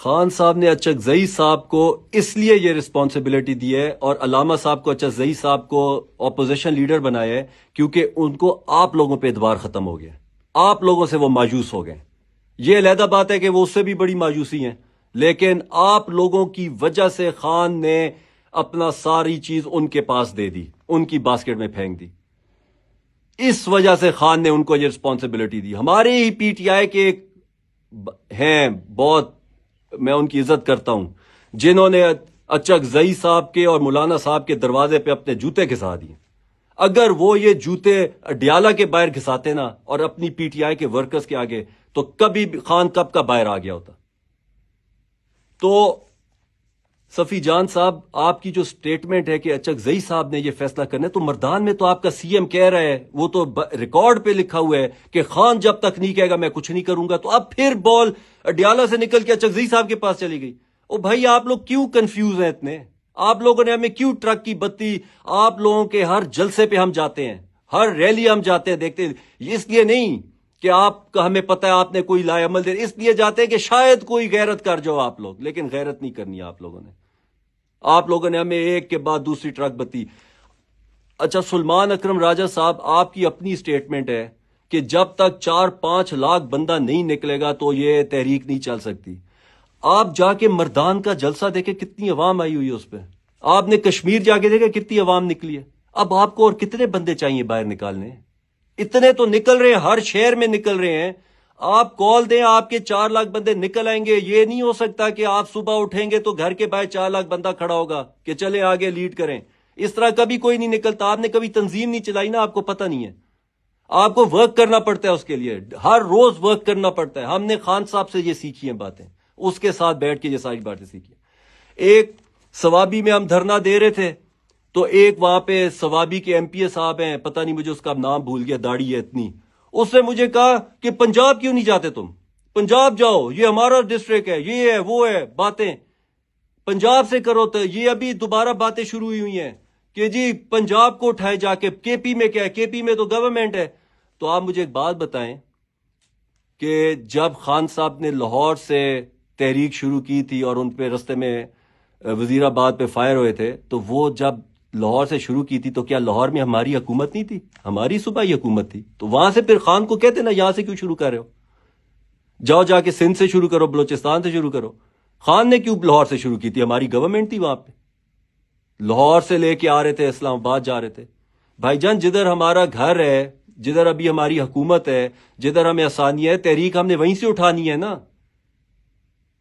خان صاحب نے اچکزئی صاحب کو اس لیے یہ رسپانسبلٹی دی ہے اور علامہ صاحب کو اچکزئی صاحب کو اپوزیشن لیڈر بنایا ہے کیونکہ ان کو آپ لوگوں پہ اعتبار ختم ہو گیا، آپ لوگوں سے وہ مایوس ہو گئے۔ یہ علیحدہ بات ہے کہ وہ اس سے بھی بڑی مایوسی ہیں، لیکن آپ لوگوں کی وجہ سے خان نے اپنا ساری چیز ان کے پاس دے دی، ان کی باسکٹ میں پھینک دی۔ اس وجہ سے خان نے ان کو یہ رسپانسبلٹی دی۔ ہمارے ہی پی ٹی آئی کے ہیں، بہت میں ان کی عزت کرتا ہوں، جنہوں نے اچکزئی صاحب کے اور مولانا صاحب کے دروازے پہ اپنے جوتے گھسا دیے۔ اگر وہ یہ جوتے اڈیالہ کے باہر گھساتے نا اور اپنی پی ٹی آئی کے ورکرز کے آگے، تو کبھی بھی خان کب کا باہر آ گیا ہوتا۔ تو صفی جان صاحب، آپ کی جو سٹیٹمنٹ ہے کہ اچکزئی صاحب نے یہ فیصلہ کرنا ہے، تو مردان میں تو آپ کا سی ایم کہہ رہا ہے، وہ تو ریکارڈ پہ لکھا ہوا ہے کہ خان جب تک نہیں کہے گا میں کچھ نہیں کروں گا۔ تو اب پھر بال اڈیالہ سے نکل کے اچکزئی صاحب کے پاس چلی گئی۔ او بھائی، آپ لوگ کیوں کنفیوز ہیں اتنے؟ آپ لوگوں نے ہمیں کیوں ٹرک کی بتی؟ آپ لوگوں کے ہر جلسے پہ ہم جاتے ہیں، ہر ریلی ہم جاتے ہیں، دیکھتے ہیں۔ اس لیے نہیں کہ آپ کا ہمیں پتہ ہے آپ نے کوئی لائے عمل دے، اس لیے جاتے ہیں کہ شاید کوئی غیرت کر جاؤ آپ لوگ، لیکن غیرت نہیں کرنی آپ لوگوں نے۔ آپ لوگوں نے ہمیں ایک کے بعد دوسری ٹرک بتی۔ اچھا، سلمان اکرم راجہ صاحب، آپ کی اپنی سٹیٹمنٹ ہے کہ جب تک 4-5 لاکھ بندہ نہیں نکلے گا تو یہ تحریک نہیں چل سکتی۔ آپ جا کے مردان کا جلسہ دیکھیں، کتنی عوام آئی ہوئی ہے اس پہ۔ آپ نے کشمیر جا کے دیکھیں کتنی عوام نکلی ہے۔ اب آپ کو اور کتنے بندے چاہیے باہر نکالنے؟ اتنے تو نکل رہے ہیں، ہر شہر میں نکل رہے ہیں۔ آپ کال دیں، آپ کے 4 لاکھ بندے نکل آئیں گے۔ یہ نہیں ہو سکتا کہ آپ صبح اٹھیں گے تو گھر کے باہر 4 لاکھ بندہ کھڑا ہوگا کہ چلے آگے لیڈ کریں۔ اس طرح کبھی کوئی نہیں نکلتا۔ آپ نے کبھی تنظیم نہیں چلائی نا، آپ کو پتہ نہیں ہے۔ آپ کو ورک کرنا پڑتا ہے اس کے لیے، ہر روز ورک کرنا پڑتا ہے۔ ہم نے خان صاحب سے یہ سیکھی ہیں باتیں، اس کے ساتھ بیٹھ کے یہ ساری باتیں سیکھی ہیں۔ ایک سوابی میں ہم دھرنا دے رہے تھے تو ایک وہاں پہ سوابی کے ایم پی اے صاحب ہیں، پتہ نہیں مجھے اس کا نام بھول گیا، داڑھی ہے اتنی، اس نے مجھے کہا کہ پنجاب کیوں نہیں جاتے تم؟ پنجاب جاؤ، یہ ہمارا ڈسٹرکٹ ہے، یہ ہے وہ ہے، باتیں پنجاب سے کرو۔ تو یہ ابھی دوبارہ باتیں شروع ہوئی ہیں کہ جی پنجاب کو اٹھائے جا کے، کے پی میں کیا ہے، کے پی میں تو گورنمنٹ ہے۔ تو آپ مجھے ایک بات بتائیں کہ جب خان صاحب نے لاہور سے تحریک شروع کی تھی اور ان پہ رستے میں وزیر آباد پہ فائر ہوئے تھے، تو وہ جب لاہور سے شروع کی تھی تو کیا لاہور میں ہماری حکومت نہیں تھی؟ ہماری صوبائی حکومت تھی۔ تو وہاں سے پھر خان کو کہتے نا یہاں سے کیوں شروع کر رہے ہو؟ جاؤ جا کے سندھ سے شروع کرو، بلوچستان سے شروع کرو۔ خان نے کیوں لاہور سے شروع کی تھی؟ ہماری گورنمنٹ تھی وہاں پہ، لاہور سے لے کے آ رہے تھے، اسلام آباد جا رہے تھے۔ بھائی جان، جدھر ہمارا گھر ہے، جدھر ابھی ہماری حکومت ہے، جدھر ہمیں آسانی ہے، تحریک ہم نے وہیں سے اٹھانی ہے نا،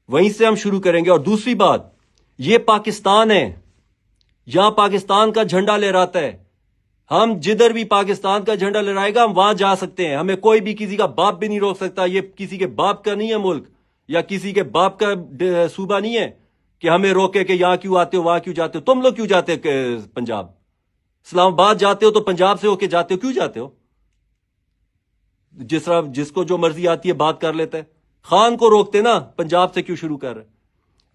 وہیں سے ہم شروع کریں گے۔ اور دوسری بات، یہ پاکستان ہے، یہاں پاکستان کا جھنڈا لہراتا ہے۔ ہم جدھر بھی پاکستان کا جھنڈا لہرائے گا ہم وہاں جا سکتے ہیں، ہمیں کوئی بھی کسی کا باپ بھی نہیں روک سکتا۔ یہ کسی کے باپ کا نہیں ہے ملک، یا کسی کے باپ کا صوبہ نہیں ہے کہ ہمیں روکے کہ یہاں کیوں آتے ہو، وہاں کیوں جاتے ہو۔ تم لوگ کیوں جاتے ہو پنجاب؟ اسلام آباد جاتے ہو تو پنجاب سے ہو کے جاتے ہو، کیوں جاتے ہو؟ جس طرح جس کو جو مرضی آتی ہے بات کر لیتا ہے۔ خان کو روکتے نا، پنجاب سے کیوں شروع کر رہے؟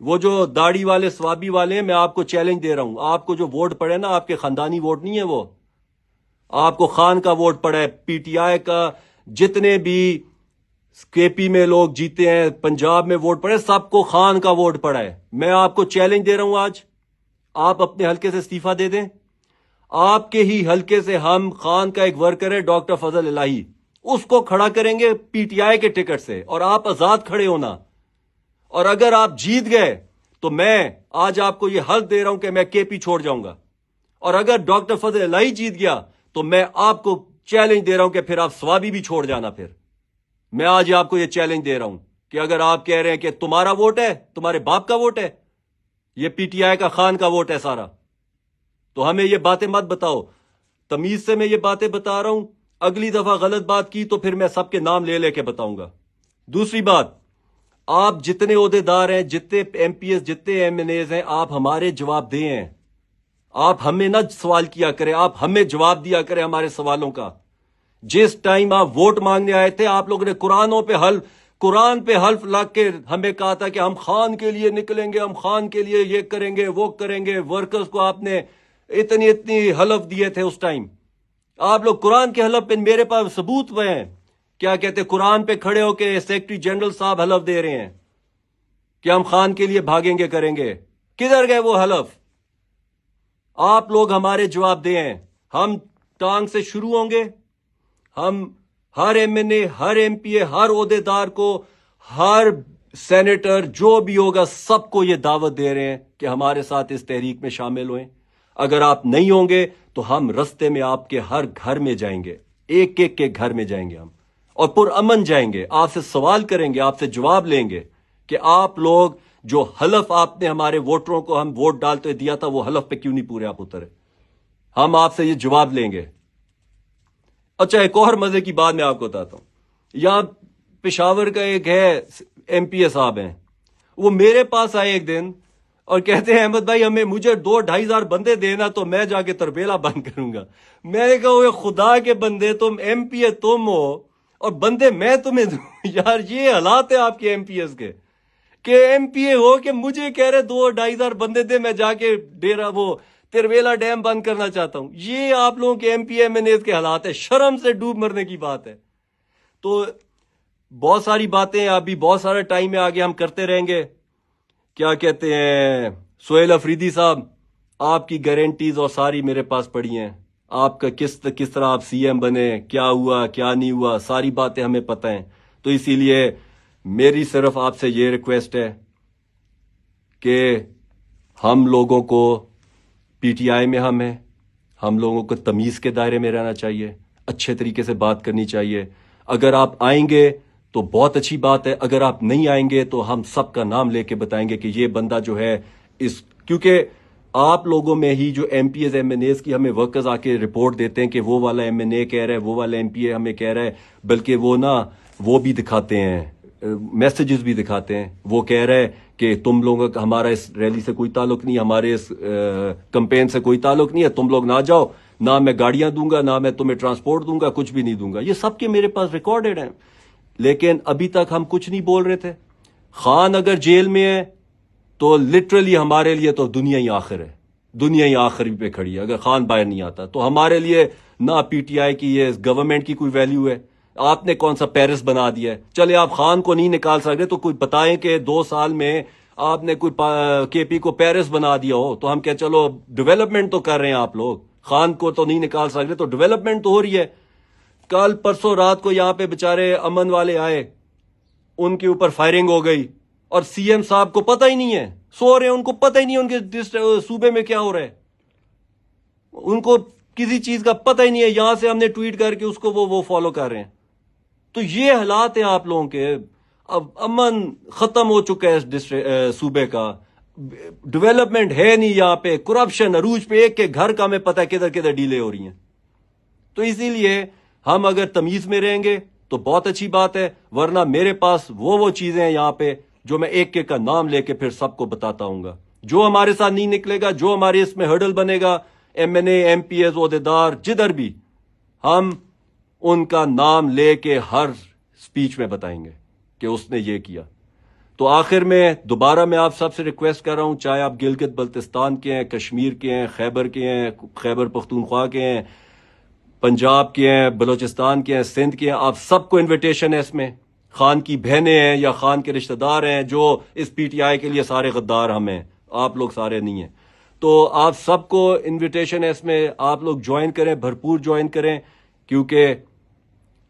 وہ جو داڑھی والے سوابی والے ہیں، میں آپ کو چیلنج دے رہا ہوں، آپ کو جو ووٹ پڑے نا، آپ کے خاندانی ووٹ نہیں ہے وہ، آپ کو خان کا ووٹ پڑا ہے۔ پی ٹی آئی کا جتنے بھی کے پی میں لوگ جیتے ہیں، پنجاب میں ووٹ پڑے، سب کو خان کا ووٹ پڑا ہے۔ میں آپ کو چیلنج دے رہا ہوں، آج آپ اپنے حلقے سے استعفیٰ دے دیں۔ آپ کے ہی حلقے سے ہم خان کا ایک ورکر ہے ڈاکٹر فضل الہی، اس کو کھڑا کریں گے پی ٹی آئی کے ٹکٹ سے، اور آپ آزاد کھڑے ہونا۔ اور اگر آپ جیت گئے تو میں آج آپ کو یہ حق دے رہا ہوں کہ میں کے پی چھوڑ جاؤں گا، اور اگر ڈاکٹر فضل الہی جیت گیا تو میں آپ کو چیلنج دے رہا ہوں کہ پھر آپ سوابی بھی چھوڑ جانا۔ پھر میں آج آپ کو یہ چیلنج دے رہا ہوں کہ اگر آپ کہہ رہے ہیں کہ تمہارا ووٹ ہے، تمہارے باپ کا ووٹ ہے، یہ پی ٹی آئی کا خان کا ووٹ ہے سارا، تو ہمیں یہ باتیں مت بتاؤ۔ تمیز سے میں یہ باتیں بتا رہا ہوں، اگلی دفعہ غلط بات کی تو پھر میں سب کے نام لے لے کے بتاؤں گا۔ دوسری بات، آپ جتنے عہدیدار ہیں، جتنے ایم پی ایس، جتنے ایم این ایز ہیں، آپ ہمارے جواب دیں ہیں۔ آپ ہمیں نہ سوال کیا کریں، آپ ہمیں جواب دیا کریں ہمارے سوالوں کا۔ جس ٹائم آپ ووٹ مانگنے آئے تھے، آپ لوگوں نے قرآن پہ حلف لگ کے ہمیں کہا تھا کہ ہم خان کے لیے نکلیں گے، ہم خان کے لیے یہ کریں گے، وہ کریں گے۔ ورکرز کو آپ نے اتنی حلف دیے تھے اس ٹائم۔ آپ لوگ قرآن کے حلف پہ، میرے پاس ثبوت پہ ہیں، کیا کہتے قرآن پہ کھڑے ہو کے سیکرٹری جنرل صاحب حلف دے رہے ہیں کہ ہم خان کے لیے بھاگیں گے کریں گے. کدھر گئے وہ حلف؟ آپ لوگ ہمارے جواب دیں. ہم ٹانگ سے شروع ہوں گے. ہم ہر ایم این اے، ہر ایم پی اے، ہر عہدے دار کو، ہر سینیٹر جو بھی ہوگا سب کو یہ دعوت دے رہے ہیں کہ ہمارے ساتھ اس تحریک میں شامل ہوئیں. اگر آپ نہیں ہوں گے تو ہم رستے میں آپ کے ہر گھر میں جائیں گے، ایک ایک کے گھر میں جائیں گے ہم، اور پرامن جائیں گے. آپ سے سوال کریں گے، آپ سے جواب لیں گے کہ آپ لوگ جو حلف آپ نے ہمارے ووٹروں کو ہم ووٹ ڈالتے دیا تھا وہ حلف پہ کیوں نہیں پورے آپ اترے. ہم آپ سے یہ جواب لیں گے. اچھا، ایک اور مزے کی بات میں آپ کو بتاتا ہوں. یہاں پشاور کا ایک ہے ایم پی اے صاحب ہیں، وہ میرے پاس آئے ایک دن اور کہتے ہیں احمد بھائی مجھے 2-2.5 بندے دینا تو میں جا کے تربیلا بند کروں گا. میں نے کہا وہ خدا کے بندے، تم ایم پی اے تم ہو اور بندے میں تمہیں دوں؟ یار یہ حالات ہے آپ کے ایم پی ایس کے کہ ایم پی اے ہو کہ مجھے کہہ رہے 2-2.5 بندے دے، میں جا کے ڈیرا وہ ترویلا ڈیم بند کرنا چاہتا ہوں. یہ آپ لوگوں کے M P M N As کے حالات ہے. شرم سے ڈوب مرنے کی بات ہے. تو بہت ساری باتیں ابھی بہت سارا ٹائم ہے آگے ہم کرتے رہیں گے. کیا کہتے ہیں سہیل افریدی صاحب، آپ کی گارنٹیز اور ساری میرے پاس پڑی ہیں. آپ کا کس طرح آپ سی ایم بنے، کیا ہوا کیا نہیں ہوا، ساری باتیں ہمیں پتہ ہیں. تو اسی لیے میری صرف آپ سے یہ ریکویسٹ ہے کہ ہم لوگوں کو پی ٹی آئی میں ہم لوگوں کو تمیز کے دائرے میں رہنا چاہیے، اچھے طریقے سے بات کرنی چاہیے. اگر آپ آئیں گے تو بہت اچھی بات ہے، اگر آپ نہیں آئیں گے تو ہم سب کا نام لے کے بتائیں گے کہ یہ بندہ جو ہے کیونکہ آپ لوگوں میں ہی جو M P As M N As کی ہمیں ورکرز آ کے رپورٹ دیتے ہیں کہ وہ والا ایم این اے کہہ رہا ہے، وہ والا ایم پی اے ہمیں کہہ رہا ہے، بلکہ وہ بھی دکھاتے ہیں، میسیجز بھی دکھاتے ہیں. وہ کہہ رہا ہے کہ تم لوگوں کا ہمارا اس ریلی سے کوئی تعلق نہیں، ہمارے اس کمپین سے کوئی تعلق نہیں ہے، تم لوگ نہ جاؤ، نہ میں گاڑیاں دوں گا، نہ میں تمہیں ٹرانسپورٹ دوں گا، کچھ بھی نہیں دوں گا. یہ سب کے میرے پاس ریکارڈڈ ہیں. لیکن ابھی تک ہم کچھ نہیں بول رہے تھے. خان اگر جیل میں ہے تو لٹرلی ہمارے لیے تو دنیا ہی آخر ہے، دنیا ہی آخر پہ کھڑی ہے. اگر خان باہر نہیں آتا تو ہمارے لیے نہ پی ٹی آئی کی یہ گورنمنٹ کی کوئی ویلیو ہے. آپ نے کون سا پیرس بنا دیا ہے؟ چلے آپ خان کو نہیں نکال سکتے تو کوئی بتائیں کہ 2 سال میں آپ نے کوئی کے پی کو پیرس بنا دیا ہو تو ہم کہ چلو ڈیولپمنٹ تو کر رہے ہیں آپ لوگ. خان کو تو نہیں نکال سکتے تو ڈیولپمنٹ تو ہو رہی ہے. کل پرسوں رات کو یہاں پہ بےچارے امن والے آئے، ان کے اوپر فائرنگ ہو گئی اور سی ایم صاحب کو پتہ ہی نہیں ہے، سو رہے ہیں، ان کو پتہ ہی نہیں ہے ان کے صوبے میں کیا ہو رہا ہے، ان کو کسی چیز کا پتہ ہی نہیں ہے. یہاں سے ہم نے ٹویٹ کر کے اس کو وہ فالو کر رہے ہیں. تو یہ حالات ہیں آپ لوگوں کے. اب امن ختم ہو چکا ہے اس صوبے کا، ڈیولپمنٹ ہے نہیں یہاں پہ، کرپشن عروج پہ، ایک کے گھر کا ہمیں پتہ ہے کدھر کدھر ڈیلے ہو رہی ہیں. تو اسی لیے ہم اگر تمیز میں رہیں گے تو بہت اچھی بات ہے، ورنہ میرے پاس وہ چیزیں ہیں یہاں پہ جو میں ایک ایک کا نام لے کے پھر سب کو بتاتا ہوں گا. جو ہمارے ساتھ نہیں نکلے گا، جو ہمارے اس میں ہرڈل بنے گا، ایم این اے، ایم پی ایز، عہدیدار، جدھر بھی، ہم ان کا نام لے کے ہر سپیچ میں بتائیں گے کہ اس نے یہ کیا. تو آخر میں دوبارہ میں آپ سب سے ریکویسٹ کر رہا ہوں، چاہے آپ گلگت بلتستان کے ہیں، کشمیر کے ہیں، خیبر کے ہیں، خیبر پختونخوا کے ہیں، پنجاب کے ہیں، بلوچستان کے ہیں، سندھ کے ہیں، آپ سب کو انویٹیشن ہے. اس میں خان کی بہنیں ہیں یا خان کے رشتہ دار ہیں جو اس پی ٹی آئی کے لیے سارے غدار ہم ہیں، آپ لوگ سارے نہیں ہیں. تو آپ سب کو انویٹیشن ہے، اس میں آپ لوگ جوائن کریں، بھرپور جوائن کریں، کیونکہ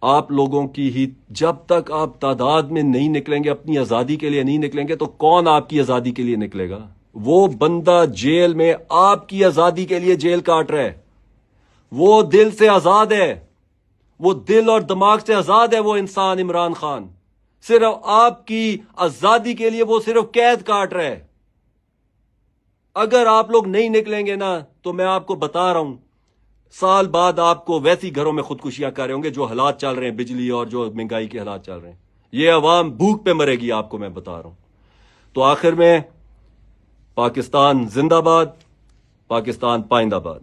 آپ لوگوں کی ہی جب تک آپ تعداد میں نہیں نکلیں گے، اپنی آزادی کے لیے نہیں نکلیں گے، تو کون آپ کی آزادی کے لیے نکلے گا؟ وہ بندہ جیل میں آپ کی آزادی کے لیے جیل کاٹ رہا ہے، وہ دل سے آزاد ہے، وہ دل اور دماغ سے آزاد ہے. وہ انسان عمران خان صرف آپ کی آزادی کے لیے وہ صرف قید کاٹ رہا ہے. اگر آپ لوگ نہیں نکلیں گے نا تو میں آپ کو بتا رہا ہوں سال بعد آپ کو ویسی گھروں میں خودکشیاں کر رہے ہوں گے جو حالات چل رہے ہیں، بجلی اور جو مہنگائی کے حالات چل رہے ہیں. یہ عوام بھوک پہ مرے گی، آپ کو میں بتا رہا ہوں. تو آخر میں پاکستان زندہ باد، پاکستان پائندہ باد.